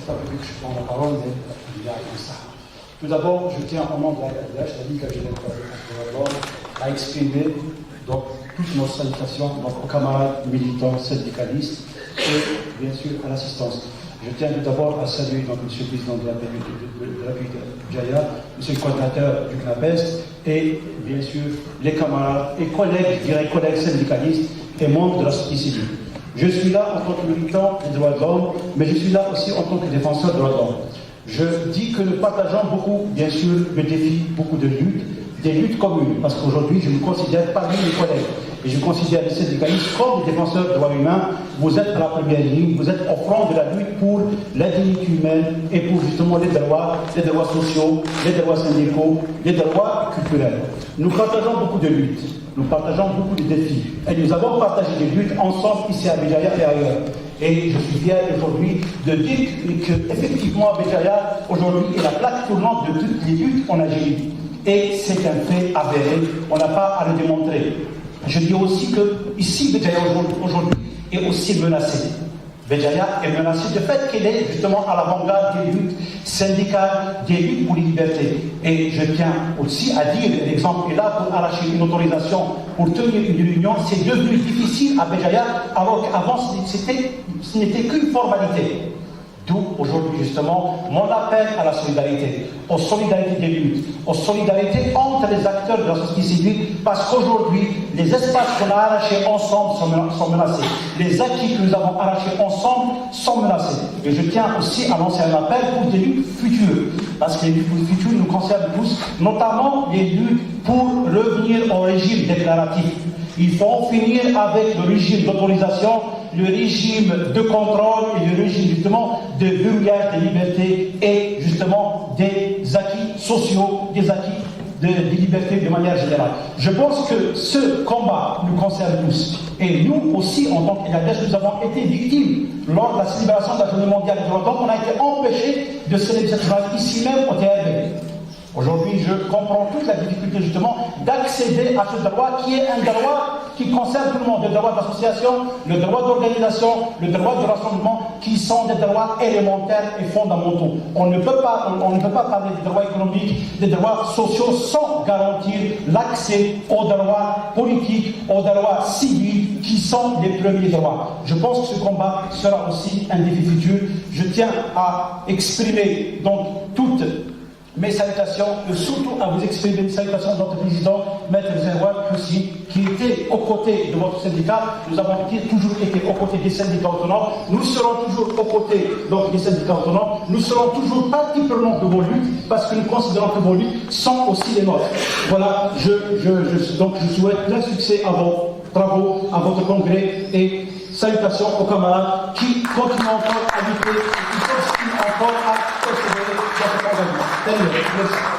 pas que je prends la parole, mais il y a comme ça. Tout d'abord, je tiens au nom de la LDH, la Ligue algérienne à exprimer donc toutes nos salutations aux camarades militants, syndicalistes et bien sûr à l'assistance. Je tiens tout d'abord à saluer donc, M. le Président de la République de Djaïa, M. le coordinateur du CNAPES et bien sûr les camarades et collègues, je dirais collègues syndicalistes et membres de la société civile. Je suis là en tant que militant des droits de l'homme, mais je suis là aussi en tant que défenseur des droits de l'homme. Je dis que nous partageons beaucoup, bien sûr, le défi, beaucoup de luttes, des luttes communes, parce qu'aujourd'hui, je me considère parmi mes collègues, et je considère les syndicalistes comme des défenseurs des droits humains. Vous êtes à la première ligne, vous êtes au front de la lutte pour la dignité humaine et pour justement les droits sociaux, les droits syndicaux, les droits culturels. Nous partageons beaucoup de luttes, nous partageons beaucoup de défis, et nous avons partagé des luttes ensemble ici à Béjaïa et ailleurs. Et je suis fier aujourd'hui de dire qu'effectivement, Béjaïa, aujourd'hui, est la plaque tournante de toutes les luttes en Algérie. Et c'est un fait avéré, on n'a pas à le démontrer. Je dis aussi que ici, Béjaïa aujourd'hui est aussi menacée. Béjaïa est menacée du fait qu'elle est justement à l'avant-garde des luttes syndicales, des luttes pour les libertés. Et je tiens aussi à dire, l'exemple est là, pour arracher une autorisation pour tenir une réunion, c'est devenu difficile à Béjaïa, alors qu'avant ce n'était qu'une formalité. D'où aujourd'hui justement mon appel à la solidarité, aux solidarités des luttes, aux solidarités entre les acteurs de la société civile, parce qu'aujourd'hui, les espaces qu'on a arrachés ensemble sont menacés. Les acquis que nous avons arrachés ensemble sont menacés. Et je tiens aussi à lancer un appel pour des luttes futures, parce que les luttes futures nous concernent tous, notamment les luttes pour revenir au régime déclaratif. Il faut en finir avec le régime d'autorisation, le régime de contrôle et le régime justement de verrouillage des libertés et justement des acquis sociaux, des acquis des libertés de manière générale. Je pense que ce combat nous concerne tous. Et nous aussi, en tant qu'INADES, nous avons été victimes lors de la célébration de la Journée mondiale du droit de l'homme. On a été empêchés de célébrer cette journée ici même au TRB. Aujourd'hui, je comprends toute la difficulté justement d'accéder à ce droit qui est un droit qui concerne tout le monde, le droit d'association, le droit d'organisation, le droit de rassemblement, qui sont des droits élémentaires et fondamentaux. On ne peut pas parler des droits économiques, des droits sociaux sans garantir l'accès aux droits politiques, aux droits civils, qui sont les premiers droits. Je pense que ce combat sera aussi un défi futur. Je tiens à exprimer donc toutes mes salutations, et surtout à vous exprimer une salutation de notre président, Maître Zerwan Koussi, qui était aux côtés de votre syndicat. Nous avons toujours été aux côtés des syndicats autonomes. Nous serons toujours aux côtés donc, des syndicats autonomes. Nous serons toujours partie prenante de vos luttes, parce que nous considérons que vos luttes sont aussi les nôtres. Voilà, donc je souhaite plein succès à vos travaux, à votre congrès, et salutations aux camarades qui continuent encore à lutter, et qui s'obstinent encore à persévérer dans cet engagement. Merci.